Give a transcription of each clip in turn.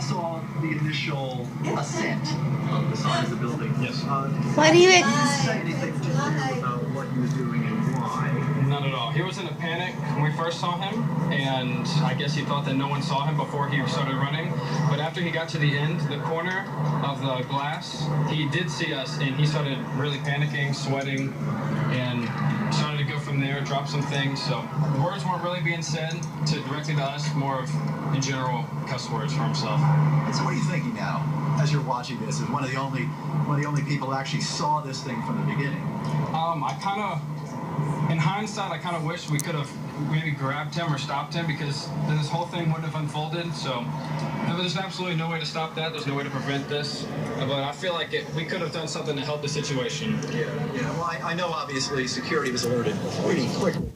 saw the initial ascent of the side of the building. Yes. What do you Did he say anything to you about what he was doing and why? Not at all. He was in a panic when we first saw him, and I guess he thought that no one saw him before he started running. But after he got to the end, the corner of the glass, he did see us, and he started really panicking, sweating, and started to go from there, drop some things. So words weren't really being said directly to us, more of, in general, cuss words for himself. And so what are you thinking now, as you're watching this, as one of the only people who actually saw this thing from the beginning? In hindsight, I kind of wish we could have maybe grabbed him or stopped him, because then this whole thing wouldn't have unfolded. So there's absolutely no way to stop that. There's no way to prevent this. But I feel like we could have done something to help the situation. Yeah. Well, I know obviously security was alerted pretty quickly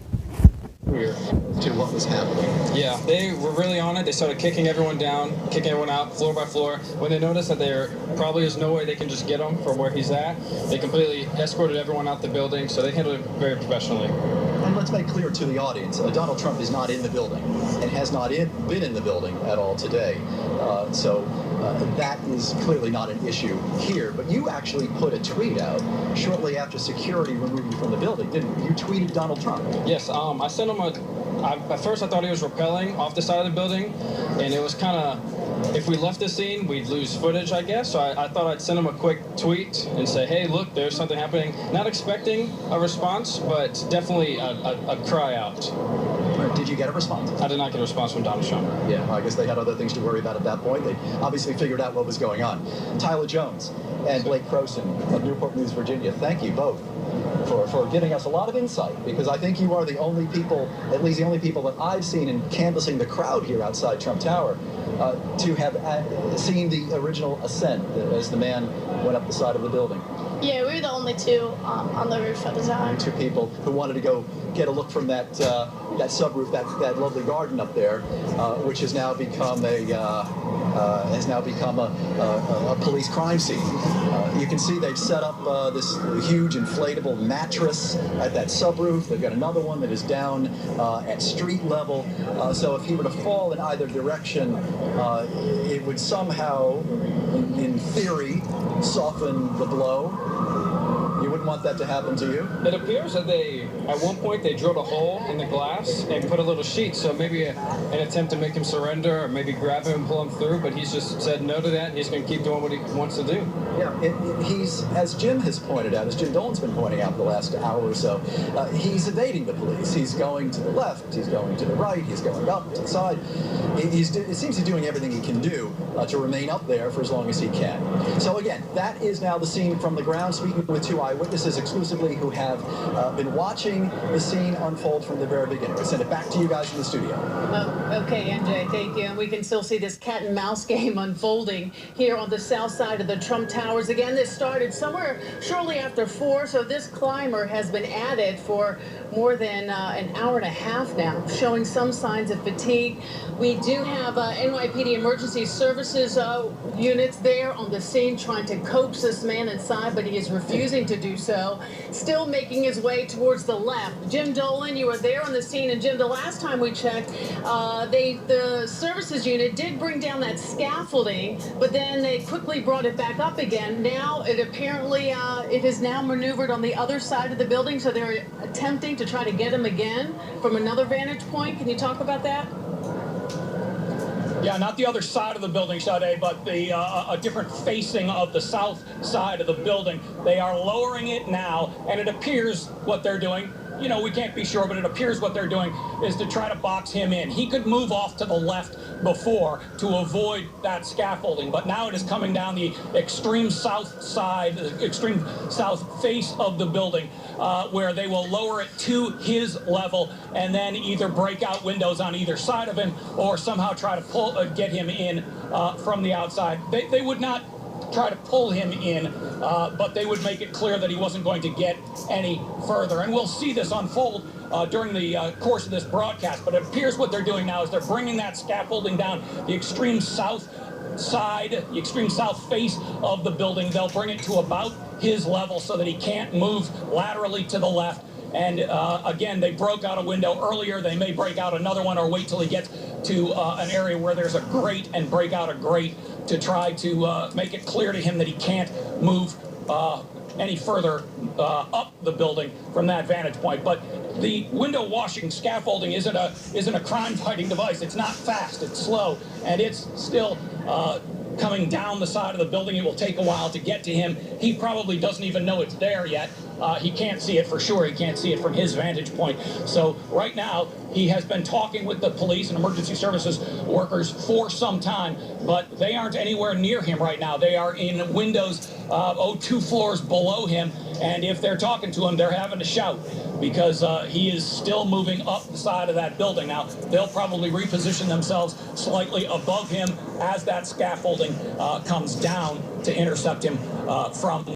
to what was happening. Yeah, they were really on it. They started kicking everyone down, kicking everyone out, floor by floor. When they noticed that there probably is no way they can just get him from where he's at, they completely escorted everyone out the building, so they handled it very professionally. And let's make clear to the audience, Donald Trump is not in the building and has not been in the building at all today. So that is clearly not an issue here. But you actually put a tweet out shortly after security removed you from the building, didn't you? You tweeted Donald Trump. Yes, I sent him at first I thought he was rappelling off the side of the building, and it was kind of, if we left the scene, we'd lose footage, I guess. So I thought I'd send him a quick tweet and say, hey, look, there's something happening. Not expecting a response, but definitely a cry out. Did you get a response? I did not get a response from Donald Trump. Yeah, I guess they had other things to worry about at that point. They obviously figured out what was going on. Tyler Jones and Blake Croson of Newport News, Virginia, thank you both for giving us a lot of insight, because I think you are the only people, at least the only people that I've seen in canvassing the crowd here outside Trump Tower, to have seen the original ascent as the man went up the side of the building. Yeah, we were the only two on the roof at the time. Two people who wanted to go get a look from that subroof, that lovely garden up there, which has now become a police crime scene. You can see they've set up this huge inflatable mattress at that subroof. They've got another one that is down at street level. So if he were to fall in either direction, it would somehow, in theory, soften the blow. You wouldn't want that to happen to you? It appears that at one point, they drilled a hole in the glass and put a little sheet, so maybe an attempt to make him surrender or maybe grab him and pull him through, but he's just said no to that, and he's going to keep doing what he wants to do. Yeah, he's, as Jim has pointed out, as Jim Dolan's been pointing out the last hour or so, he's evading the police. He's going to the left, he's going to the right, he's going up to the side. It seems he's doing everything he can do to remain up there for as long as he can. So again, that is now the scene from the ground, speaking with two eyewitnesses exclusively who have been watching the scene unfold from the very beginning. We'll send it back to you guys in the studio. Oh, okay, MJ, thank you. And we can still see this cat and mouse game unfolding here on the south side of the Trump Towers. Again, this started somewhere shortly after 4, so this climber has been added for more than an hour and a half now, showing some signs of fatigue. We do have NYPD Emergency Services units there on the scene trying to coax this man inside, but he is refusing to do so, still making his way towards the left. Jim Dolan, you were there on the scene, and Jim, the last time we checked, the services unit did bring down that scaffolding, but then they quickly brought it back up again. Now it apparently it is now maneuvered on the other side of the building, so they're attempting to try to get him again from another vantage point. Can you talk about that? Yeah, not the other side of the building, Sade, but a different facing of the south side of the building. They are lowering it now, and it appears what they're doing, you know, we can't be sure, but it appears what they're doing is to try to box him in. He could move off to the left before to avoid that scaffolding, but now it is coming down the extreme south side, the extreme south face of the building, where they will lower it to his level and then either break out windows on either side of him or somehow try to get him in from the outside. They would not try to pull him in, but they would make it clear that he wasn't going to get any further. And we'll see this unfold during the course of this broadcast. But it appears what they're doing now is they're bringing that scaffolding down the extreme south side, the extreme south face of the building. They'll bring it to about his level so that he can't move laterally to the left. And again, they broke out a window earlier. They may break out another one or wait till he gets to an area where there's a grate and break out a grate to try to make it clear to him that he can't move any further up the building from that vantage point. But the window washing scaffolding isn't a crime-fighting device. It's not fast. It's slow, and it's still coming down the side of the building. It will take a while to get to him. He probably doesn't even know it's there yet. He can't see it for sure. He can't see it from his vantage point. So right now, he has been talking with the police and emergency services workers for some time, but they aren't anywhere near him right now. They are in windows 2 floors below him, and if they're talking to him, they're having to shout because he is still moving up the side of that building. Now, they'll probably reposition themselves slightly above him as that scaffolding comes down to intercept him from